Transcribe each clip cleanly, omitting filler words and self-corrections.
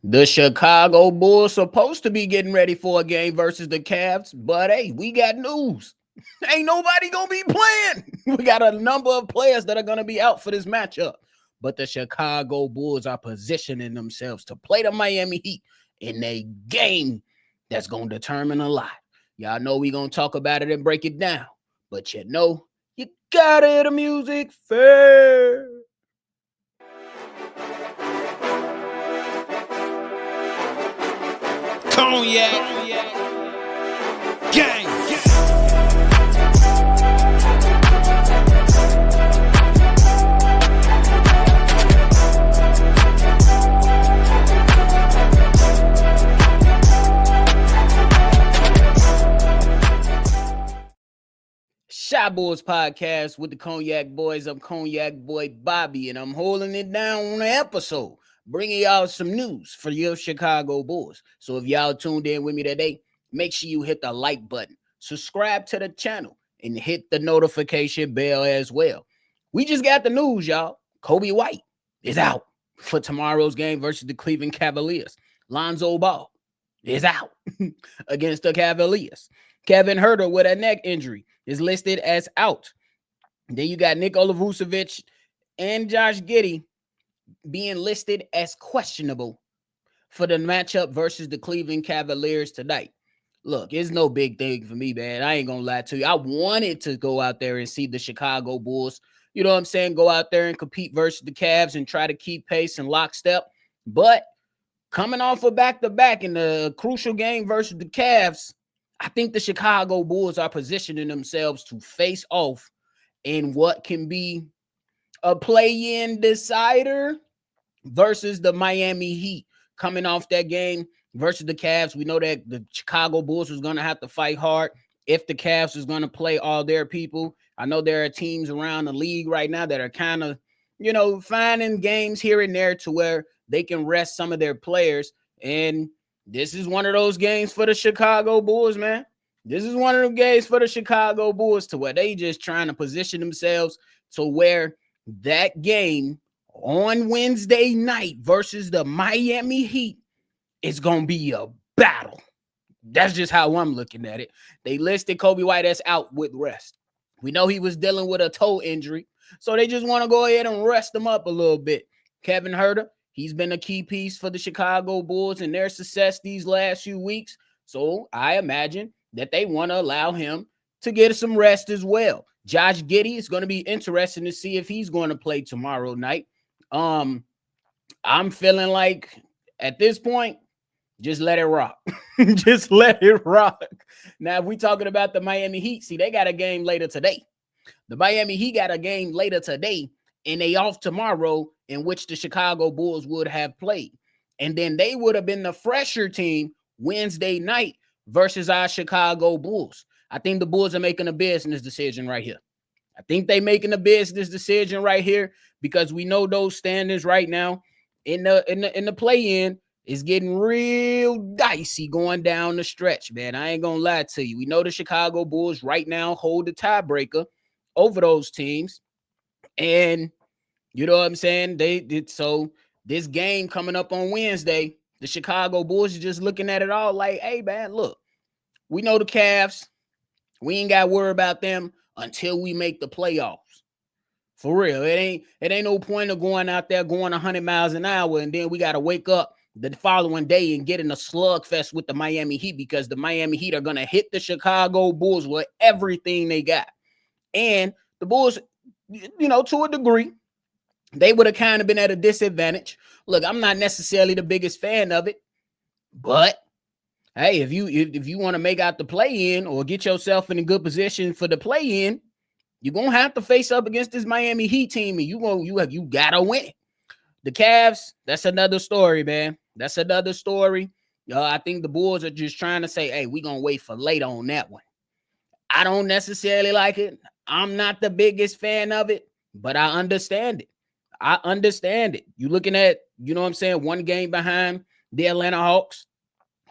The Chicago Bulls supposed to be getting ready for a game versus the Cavs, but hey, we got news. Ain't nobody gonna be playing. We got a number of players that are gonna be out for this matchup. But the Chicago Bulls are positioning themselves to play the Miami Heat in a game that's gonna determine a lot. Y'all know we gonna talk about it and break it down. But you gotta hear the music first. Cognac gang. Shy Boys Podcast with the Cognac Boys. I'm Cognac Boy Bobby, and I'm holding it down on the episode, bringing y'all some news for your Chicago Bulls. So if y'all tuned in with me today, make sure you hit the like button, subscribe to the channel, and hit the notification bell as well. We just got the news, y'all. Coby White is out for tomorrow's game versus the Cleveland Cavaliers. Lonzo Ball is out against the Cavaliers. Kevin Huerter with a neck injury is listed as out. Then you got Nikola Vucevic and Josh Giddey being listed as questionable for the matchup versus the Cleveland Cavaliers tonight. Look, it's no big thing for me, man. I ain't gonna lie to you. I wanted to go out there and see the Chicago Bulls, you know what I'm saying, go out there and compete versus the Cavs and try to keep pace and lockstep. But coming off a back-to-back in the crucial game versus the Cavs, I think the Chicago Bulls are positioning themselves to face off in what can be a play-in decider versus the Miami Heat. Coming off that game versus the Cavs, we know that the Chicago Bulls was going to have to fight hard if the Cavs was going to play all their people. I know there are teams around the league right now that are kind of, finding games here and there to where they can rest some of their players. And this is one of those games for the Chicago Bulls, man. This is one of the games for the Chicago Bulls to where they just trying to position themselves to where that game on Wednesday night versus the Miami Heat is going to be a battle. That's just how I'm looking at it. They listed Coby White as out with rest. We know he was dealing with a toe injury, so they just want to go ahead and rest him up a little bit. Kevin Huerter, he's been a key piece for the Chicago Bulls and their success these last few weeks. So I imagine that they want to allow him to get some rest as well. Josh Giddey is going to be interesting to see if he's going to play tomorrow night. I'm feeling like at this point, just let it rock. Just let it rock. Now, if we talking about the Miami Heat, see, they got a game later today. The Miami Heat got a game later today, and they off tomorrow, in which the Chicago Bulls would have played. And then they would have been the fresher team Wednesday night versus our Chicago Bulls. I think the Bulls are making a business decision right here. I think they're making a business decision right here because we know those standings right now in the play-in is getting real dicey going down the stretch, man. I ain't gonna lie to you. We know the Chicago Bulls right now hold the tiebreaker over those teams. And you know what I'm saying? They did so this game coming up on Wednesday, the Chicago Bulls are just looking at it all like, hey, man, look, we know the Cavs. We ain't got to worry about them until we make the playoffs. For real. It ain't no point of going out there going 100 miles an hour and then we got to wake up the following day and get in a slugfest with the Miami Heat because the Miami Heat are going to hit the Chicago Bulls with everything they got. And the Bulls, to a degree, they would have kind of been at a disadvantage. Look, I'm not necessarily the biggest fan of it, but hey, if you want to make out the play-in or get yourself in a good position for the play-in, you're gonna have to face up against this Miami Heat team, and you gotta win it. The Cavs, that's another story, man. That's another story. I think the Bulls are just trying to say, hey, we're gonna wait for later on that one. I don't necessarily like it. I'm not the biggest fan of it, but I understand it. I understand it. You looking at, one game behind the Atlanta Hawks,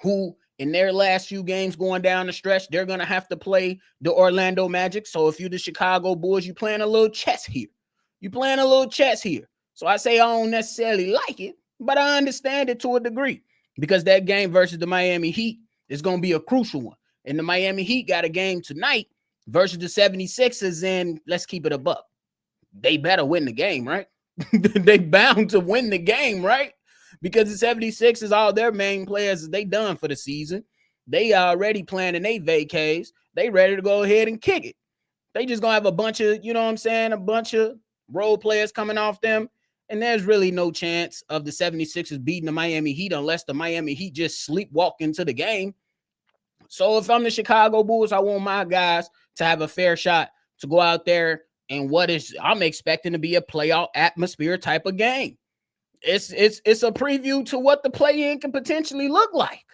who in their last few games going down the stretch, they're going to have to play the Orlando Magic. So if you're the Chicago Bulls, you're playing a little chess here. So I say I don't necessarily like it, but I understand it to a degree because that game versus the Miami Heat is going to be a crucial one. And the Miami Heat got a game tonight versus the 76ers, and let's keep it a buck. They better win the game, right? They bound to win the game, right? Because the 76ers, all their main players, they done for the season. They already planning their vacays. They ready to go ahead and kick it. They just going to have a bunch of, you know what I'm saying, a bunch of role players coming off them. And there's really no chance of the 76ers beating the Miami Heat unless the Miami Heat just sleepwalk into the game. So if I'm the Chicago Bulls, I want my guys to have a fair shot to go out there and I'm expecting to be a playoff atmosphere type of game. It's a preview to what the play-in can potentially look like.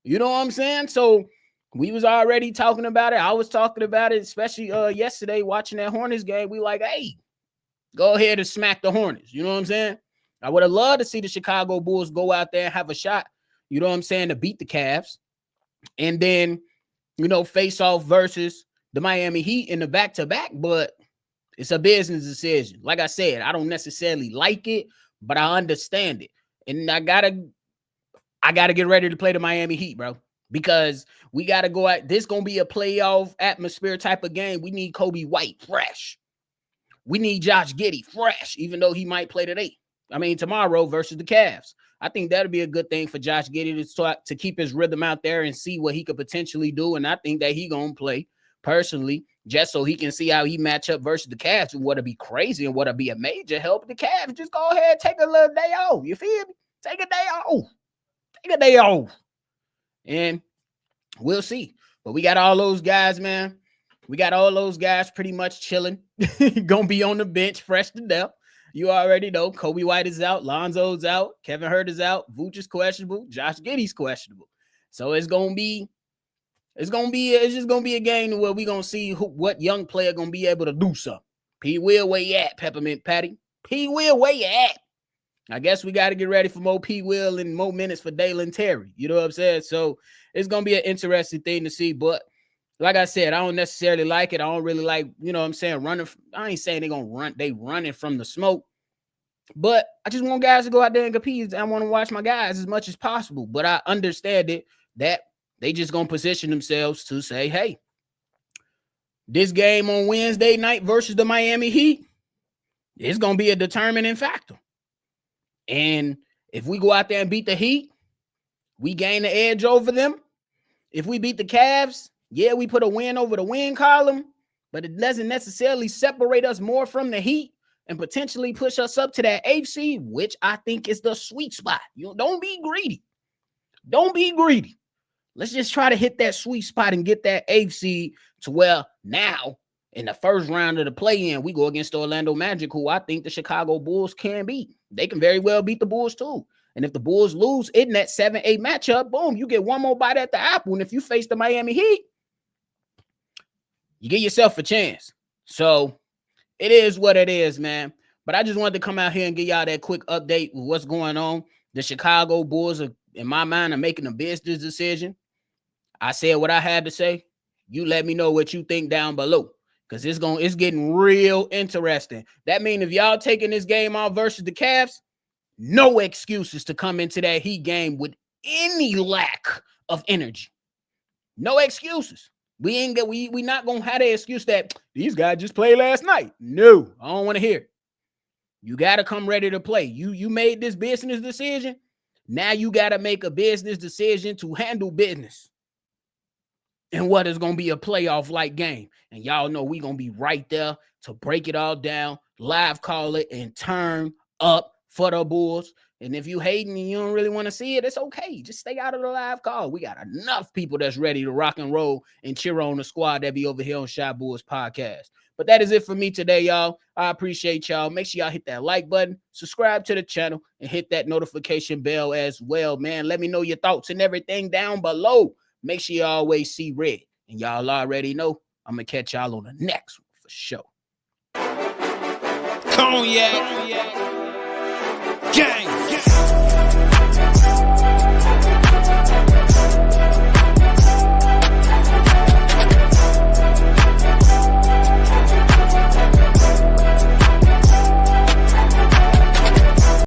You know what I'm saying? So we was already talking about it. I was talking about it, especially yesterday watching that Hornets game. We like, hey, go ahead and smack the Hornets. You know what I'm saying? I would have loved to see the Chicago Bulls go out there and have a shot, you know what I'm saying, to beat the Cavs. And then, you know, face off versus the Miami Heat in the back-to-back, but it's a business decision. Like I said, I don't necessarily like it, but I understand it. And I gotta get ready to play the Miami Heat, bro, because we gotta go out. This gonna be a playoff atmosphere type of game. We need Kobe White fresh. We need Josh Giddey fresh, even though he might play tomorrow versus the Cavs. I think that'll be a good thing for Josh Giddey to keep his rhythm out there and see what he could potentially do. And I think that he gonna play personally just so he can see how he match up versus the Cavs. And what'll be crazy and what'll be a major help, the Cavs just go ahead and take a little day off. You feel me? Take a day off. And we'll see. But we got all those guys, man. We got all those guys pretty much chilling. Gonna be on the bench fresh to death. You already know Kobe White is out, Lonzo's out, Kevin Hurt is out, Vooch is questionable, Josh Giddey's questionable. So it's just gonna be a game where we're gonna see what young player gonna be able to do something. P. Will, where you at, Peppermint Patty? P. Will, where you at? I guess we got to get ready for more P. Will and more minutes for Dalen Terry. You know what I'm saying? So it's gonna be an interesting thing to see. But like I said, I don't necessarily like it. I don't really like, you know what I'm saying, running. I ain't saying they're gonna run, they running from the smoke. But I just want guys to go out there and compete. I want to watch my guys as much as possible. But I understand it that they just going to position themselves to say, hey, this game on Wednesday night versus the Miami Heat is going to be a determining factor. And if we go out there and beat the Heat, we gain the edge over them. If we beat the Cavs, yeah, we put a win over the win column, but it doesn't necessarily separate us more from the Heat and potentially push us up to that 8th seed, which I think is the sweet spot. You don't be greedy. Don't be greedy. Let's just try to hit that sweet spot and get that 8th seed to where now in the first round of the play-in, we go against the Orlando Magic, who I think the Chicago Bulls can beat. They can very well beat the Bulls too. And if the Bulls lose in that 7-8 matchup, boom, you get one more bite at the apple. And if you face the Miami Heat, you get yourself a chance. So it is what it is, man. But I just wanted to come out here and give y'all that quick update with what's going on. The Chicago Bulls, in my mind, are making a business decision. I said what I had to say. You let me know what you think down below, because it's getting real interesting. That means if y'all taking this game out versus the Cavs, no excuses to come into that Heat game with any lack of energy. No excuses. We not gonna have the excuse that these guys just played last night. No, I don't want to hear it. You got to come ready to play. You made this business decision. Now you got to make a business decision to handle business in what is going to be a playoff-like game. And y'all know we going to be right there to break it all down, live call it, and turn up for the Bulls. And if you hating and you don't really want to see it, it's okay. Just stay out of the live call. We got enough people that's ready to rock and roll and cheer on the squad that be over here on Shy Bulls Podcast. But that is it for me today, y'all. I appreciate y'all. Make sure y'all hit that like button, subscribe to the channel, and hit that notification bell as well, man. Let me know your thoughts and everything down below. Make sure you always see red. And y'all already know I'm going to catch y'all on the next one for sure. Cognac Gang.